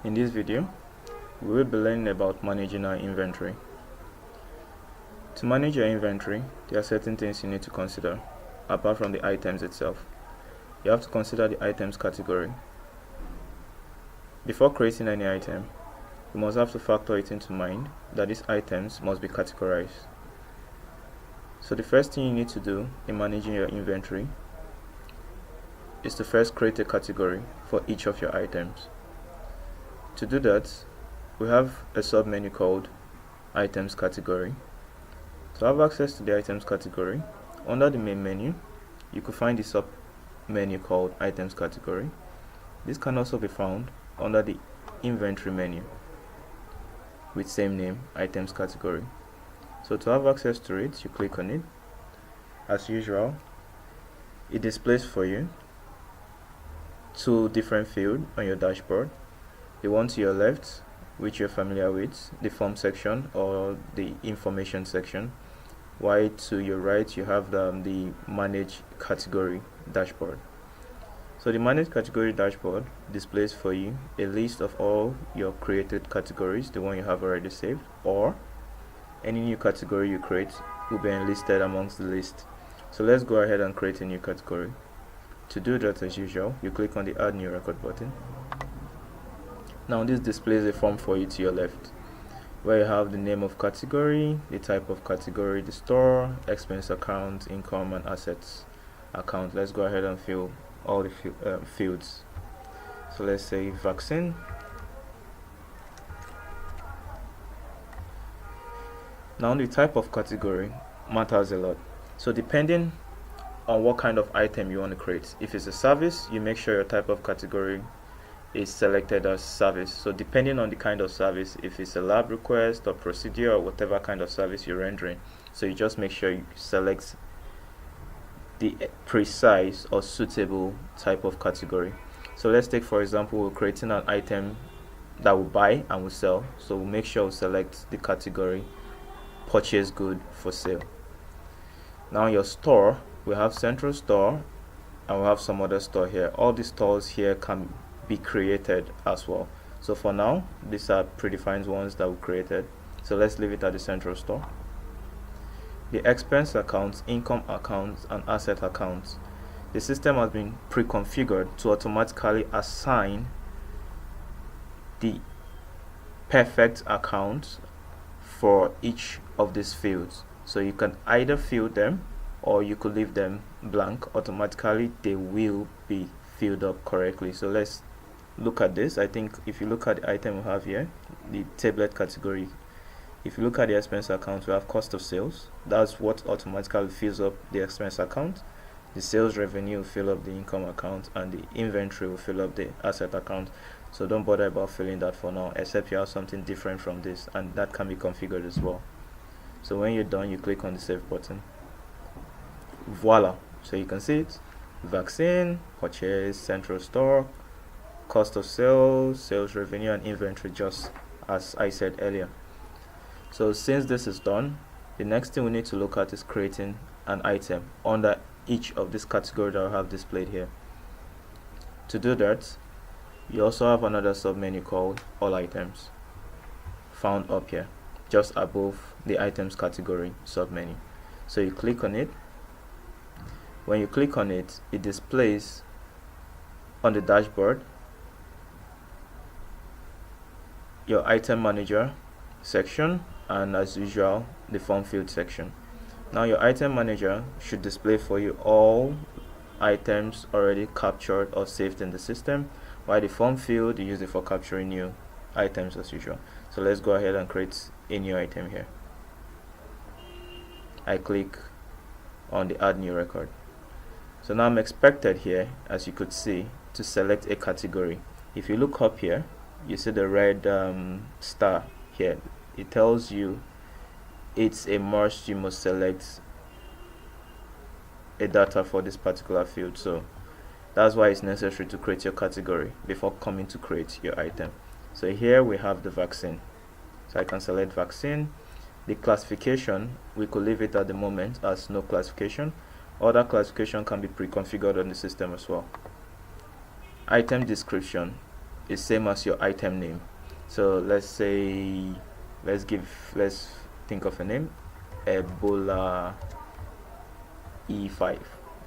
In this video, we will be learning about managing our inventory. To manage your inventory, there are certain things you need to consider apart from the items itself. You have to consider the items category. Before creating any item, you must have to factor it into mind that these items must be categorized. So the first thing you need to do in managing your inventory is to first create a category for each of your items. To do that, we have a sub-menu called Items Category. To have access to the Items category, under the main menu, you could find the sub-menu called Items Category. This can also be found under the Inventory menu with same name, Items Category. So to have access to it, you click on it. As usual, it displays for you two different fields on your dashboard. The one to your left, which you're familiar with, the form section or the information section, while to your right you have the manage category dashboard. So the manage category dashboard displays for you a list of all your created categories, the one you have already saved, or any new category you create will be enlisted amongst the list. So let's go ahead and create a new category. To do that, as usual, you click on the add new record button. Now this displays a form for you to your left, where you have the name of category, the type of category, the store, expense account, income and assets account. Let's go ahead and fill all the fields. So let's say vaccine. Now the type of category matters a lot. So depending on what kind of item you want to create, if it's a service, you make sure your type of category is selected as service. So depending on the kind of service, if it's a lab request or procedure or whatever kind of service you're rendering, so you just make sure you select the precise or suitable type of category. So let's take, for example, we're creating an item that we buy and we sell, so we'll make sure we select the category purchase good for sale. Now your store, we have central store and we have some other store here. All the stores here can be created as well. So for now, these are predefined ones that we created, so let's leave it at the central store. The expense accounts, income accounts and asset accounts, the system has been pre-configured to automatically assign the perfect account for each of these fields. So you can either fill them or you could leave them blank. Automatically they will be filled up correctly. So let's look at this. I think if you look at the item we have here, the tablet category, if you look at the expense account, we have cost of sales. That's what automatically fills up the expense account. The sales revenue will fill up the income account, and the inventory will fill up the asset account. So don't bother about filling that for now, except you have something different from this, and that can be configured as well. So when you're done, you click on the save button. Voila, so you can see it: vaccine, purchase, central store, cost of sales, sales revenue and inventory, just as I said earlier. So since this is done, the next thing we need to look at is creating an item under each of these categories that I have displayed here. To do that, you also have another sub-menu called all items, found up here just above the items category sub-menu. So you click on it. When you click on it, it displays on the dashboard your item manager section and, as usual, the form field section. Now your item manager should display for you all items already captured or saved in the system, while the form field, you use it for capturing new items as usual. So let's go ahead and create a new item here. I click on the add new record. So now I'm expected here, as you could see, to select a category. If you look up here, you see the red star here. It tells you it's a must, you must select a data for this particular field. So that's why it's necessary to create your category before coming to create your item. So here we have the vaccine, so I can select vaccine. The classification, we could leave it at the moment as no classification. Other classification can be pre-configured on the system as well. Item description, is same as your item name. So let's say, let's think of a name, Ebola E5.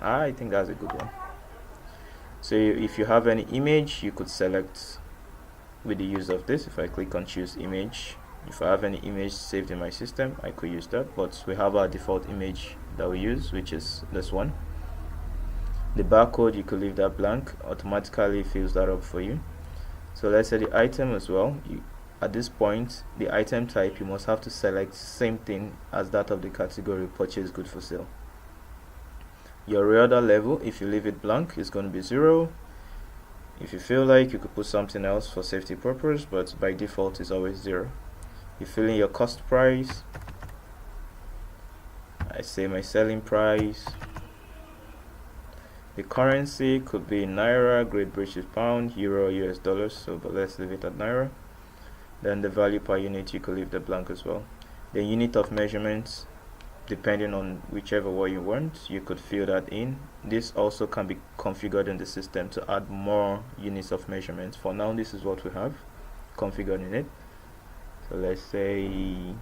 I think that's a good one. So if you have any image, you could select with the use of this. If I click on choose image, if I have any image saved in my system, I could use that, but we have our default image that we use, which is this one. The barcode, you could leave that blank, automatically fills that up for you. So let's say the item as well, at this point, the item type, you must have to select same thing as that of the category purchase good for sale. Your reorder level, if you leave it blank, is going to be 0. If you feel like, you could put something else for safety purpose, but by default it's always 0. You fill in your cost price. I say my selling price. The currency could be Naira, Great British Pound, Euro, US dollars, so but let's leave it at Naira. Then the value per unit, you could leave the blank as well. The unit of measurements, depending on whichever one you want, you could fill that in. This also can be configured in the system to add more units of measurements. For now, this is what we have configured in it. So let's say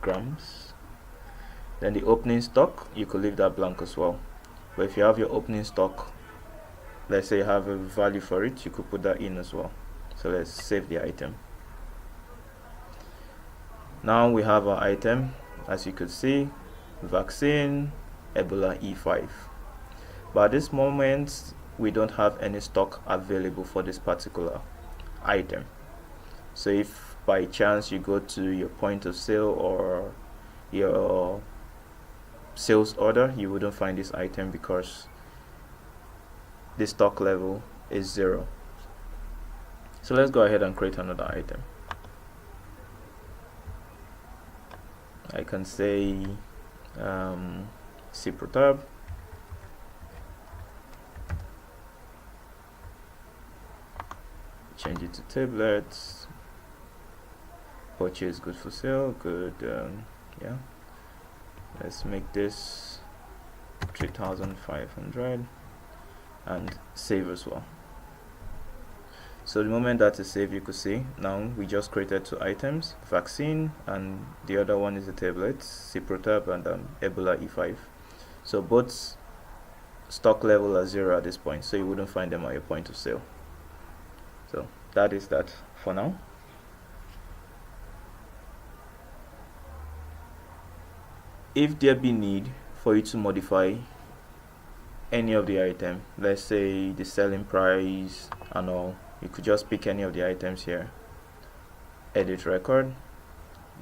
grams. Then the opening stock, you could leave that blank as well. But if you have your opening stock, let's say you have a value for it, you could put that in as well. So let's save the item. Now we have our item, as you could see, vaccine Ebola E5. But at this moment, we don't have any stock available for this particular item. So if by chance you go to your point of sale or your sales order, you wouldn't find this item because the stock level is 0. So let's go ahead and create another item. I can say Ciprotab, change it to tablets, purchase good for sale, good, yeah, let's make this 3,500 and save as well. So the moment that is saved, you could see now we just created 2 items, vaccine, and the other one is the tablet, Ciprotab and Ebola E5. So both stock level are 0 at this point, so you wouldn't find them at your point of sale. So that is that for now. If there be need for you to modify any of the item, let's say the selling price and all, you could just pick any of the items here, edit record,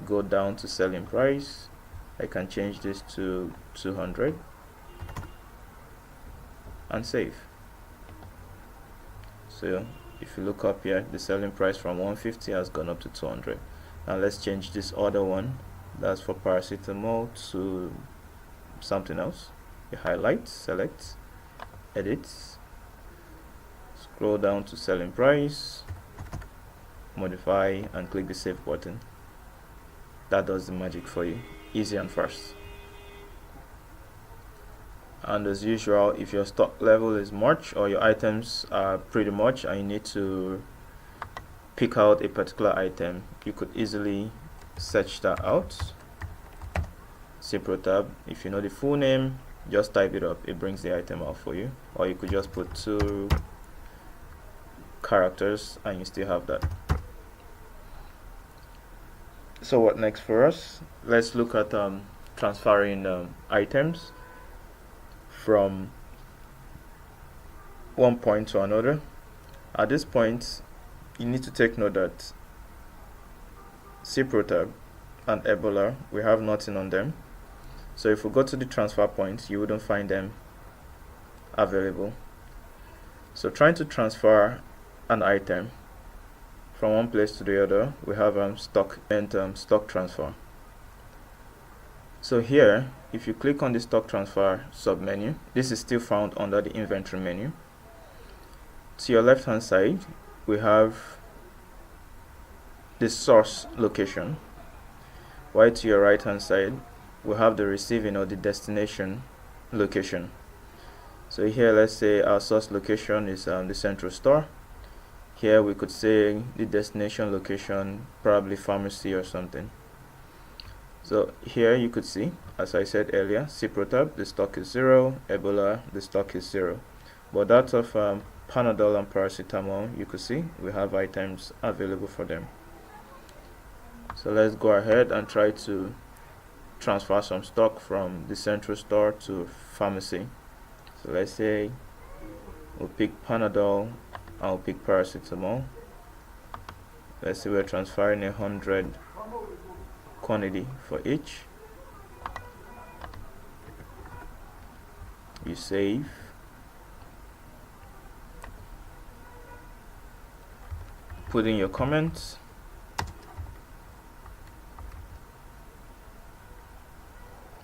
go down to selling price. I can change this to 200 and save. So if you look up here, the selling price from 150 has gone up to 200. Now let's change this other one, that's for paracetamol, to something else. You highlight, select, edit, scroll down to selling price, modify, and click the save button. That does the magic for you, easy and fast. And as usual, if your stock level is much or your items are pretty much and you need to pick out a particular item, you could easily search that out. Ciprotab, if you know the full name, just type it up, it brings the item out for you, or you could just put 2 characters and you still have that. So what next for us? Let's look at transferring items from one point to another. At this point, you need to take note that Ciprotab and Ebola, we have nothing on them. So if we go to the transfer points, you wouldn't find them available. So trying to transfer an item from one place to the other, we have stock and stock transfer. So here, if you click on the stock transfer submenu, this is still found under the inventory menu. To your left hand side, we have the source location, while to your right hand side we have the receiving or the destination location. So here, let's say our source location is the central store. Here we could say the destination location, probably pharmacy or something. So here you could see, as I said earlier, Ciprotab, the stock is 0, Ebola, the stock is 0. But that of Panadol and paracetamol, you could see we have items available for them. So let's go ahead and try to transfer some stock from the central store to pharmacy. So let's say we'll pick Panadol, I'll pick paracetamol. Let's say we're transferring 100 quantity for each. You save. Put in your comments.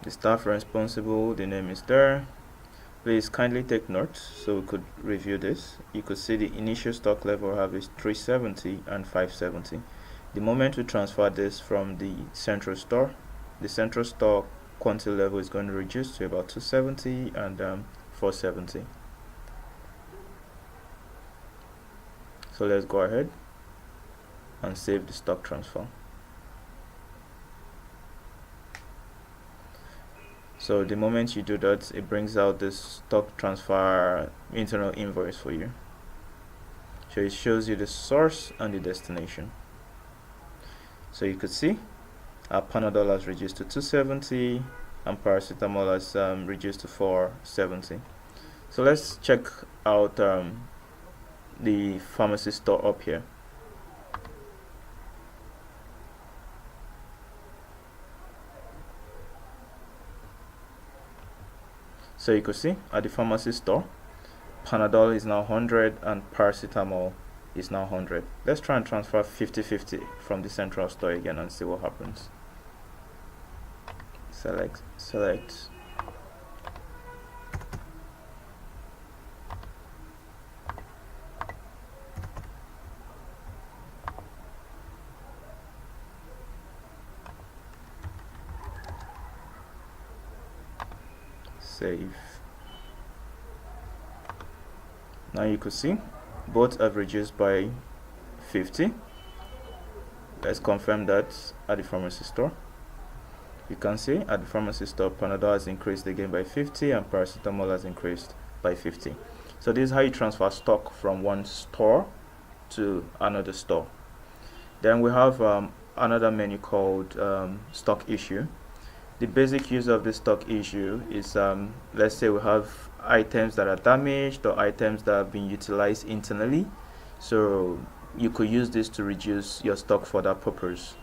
The staff responsible, the name is there. Please kindly take notes so we could review this. You could see the initial stock level I have is 370 and 570. The moment we transfer this from the central store quantity level is going to reduce to about 270 and 470. So let's go ahead and save the stock transfer. So the moment you do that, it brings out this stock transfer internal invoice for you. So it shows you the source and the destination. So you could see our Panadol has reduced to 270 and paracetamol has reduced to 470. So let's check out the pharmacy store up here. So you could see at the pharmacy store, Panadol is now 100 and paracetamol is now 100. Let's try and transfer 50-50 from the central store again and see what happens. Select. Save. Now you could see both have reduced by 50. Let's confirm that at the pharmacy store. You can see at the pharmacy store, Panadol has increased again by 50 and paracetamol has increased by 50. So this is how you transfer stock from one store to another store. Then we have another menu called stock issue. The basic use of this stock issue is let's say we have items that are damaged or items that have been utilized internally, so you could use this to reduce your stock for that purpose.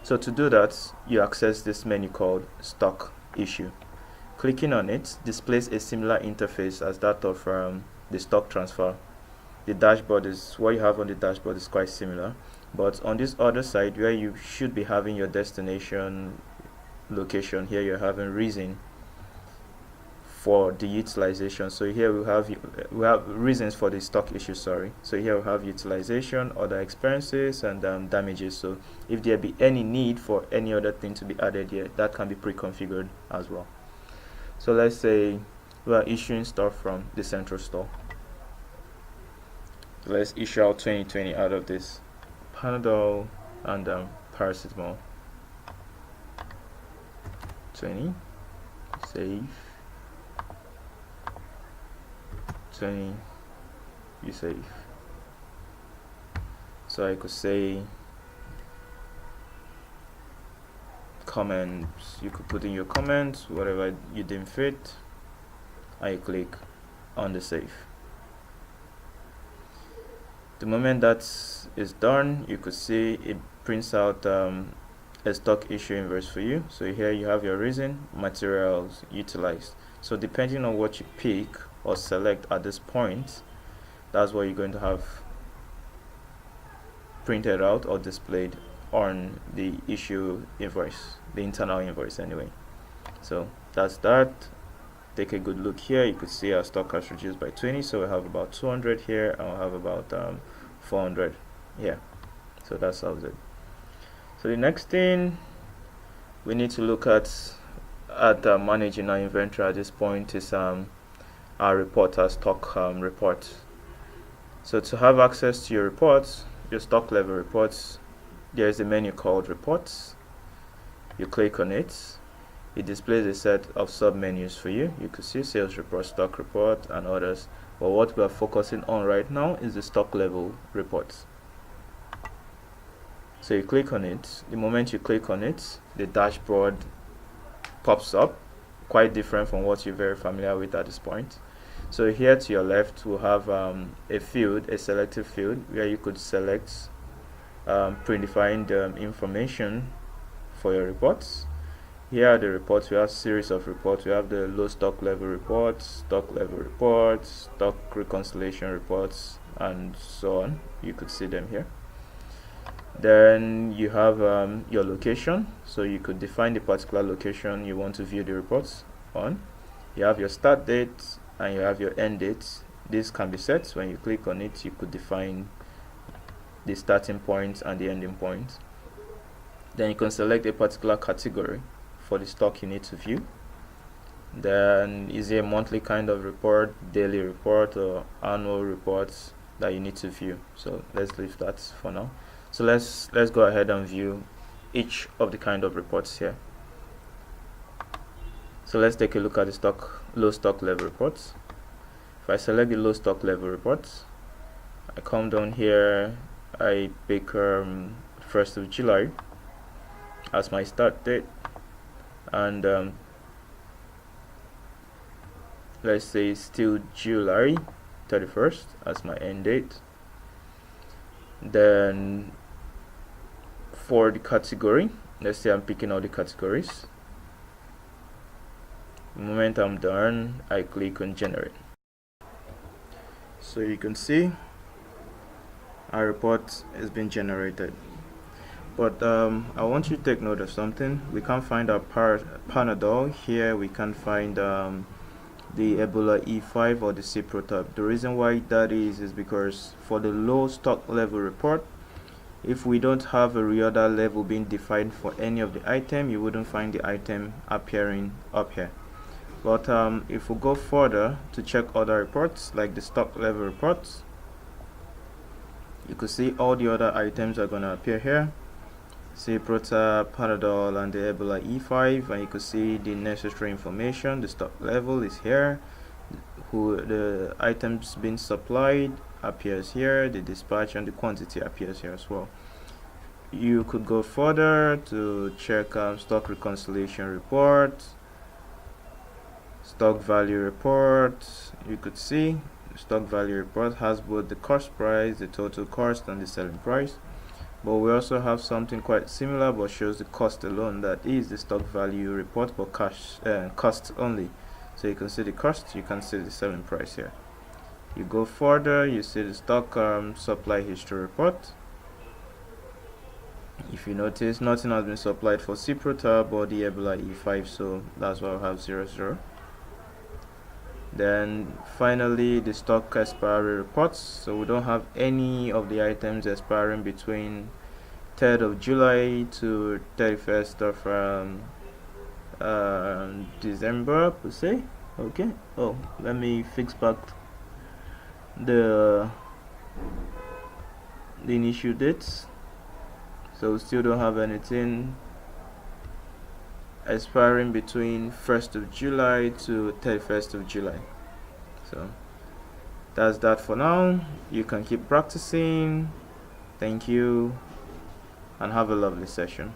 So to do that, you access this menu called stock issue. Clicking on it displays a similar interface as that of the stock transfer. The dashboard is what you have on the dashboard is quite similar, but on this other side where you should be having your destination location, here you're having reason for the utilization. So here we have reasons for the stock issue, sorry. So here we have utilization, other expenses, and damages. So if there be any need for any other thing to be added here, that can be pre-configured as well. So let's say we are issuing stuff from the central store. Let's issue out 2020 out of this Panadol and paracetamol. 20, save. 20, you save. So I could say comments, you could put in your comments, whatever you deem fit, and you click on the save. The moment that is done, you could see it prints out a stock issue invoice for you. So here you have your reason, materials utilized. So depending on what you pick or select at this point, that's what you're going to have printed out or displayed on the issue invoice, the internal invoice anyway. So that's that. Take a good look here. You could see our stock has reduced by 20, so we have about 200 here and we'll have about 400 here. So that solves it. So the next thing we need to look at managing our inventory at this point is our report, our stock report. So to have access to your reports, your stock level reports, there is a menu called reports. You click on it. It displays a set of sub-menus for you. You could see sales report, stock report, and others. But what we are focusing on right now is the stock level reports. So you click on it. The moment you click on it, the dashboard pops up, quite different from what you're very familiar with at this point. So here to your left, we'll have a field, a selective field, where you could select predefined information for your reports. Here are the reports. We have a series of reports. We have the low stock level reports, stock level reports, stock reconciliation reports, and so on. You could see them here. Then you have your location, so you could define the particular location you want to view the reports on. You have your start date and you have your end date. This can be set. When you click on it, you could define the starting point and the ending point. Then you can select a particular category for the stock you need to view. Then is there a monthly kind of report, daily report, or annual reports that you need to view? So let's leave that for now. So let's go ahead and view each of the kind of reports here. So let's take a look at the low stock level reports. If I select the low stock level reports, I come down here, I pick 1st of July as my start date, and let's say still July 31st as my end date. Then for the category, let's say I'm picking all the categories. The moment I'm done, I click on generate. So you can see our report has been generated. But I want you to take note of something. We can't find our Panadol here. We can't find the Ebola E5 or the Ciprotab. The reason why that is because for the low stock level report, if we don't have a reorder level being defined for any of the item, you wouldn't find the item appearing up here. But if we go further to check other reports like the stock level reports, you could see all the other items are going to appear here. Ciprotab, Panadol, and the Ebola E5, and you could see the necessary information. The stock level is here, who the items being supplied appears here, the dispatch and the quantity appears here as well. You could go further to check stock reconciliation report, stock value report. You could see the stock value report has both the cost price, the total cost, and the selling price. But we also have something quite similar but shows the cost alone. That is the stock value report, but cost only. So you can see the cost, you can see the selling price here. You go further, you see the stock supply history report. If you notice, nothing has been supplied for Ciprotab or the Ebola E5, so that's why we have 00. Then finally the stock expiry reports. So we don't have any of the items expiring between 3rd of July to 31st of December per se. Okay. Oh, let me fix back the initial dates. So we still don't have anything expiring between 1st of July to 31st of July. So that's that for now. You can keep practicing. Thank you and have a lovely session.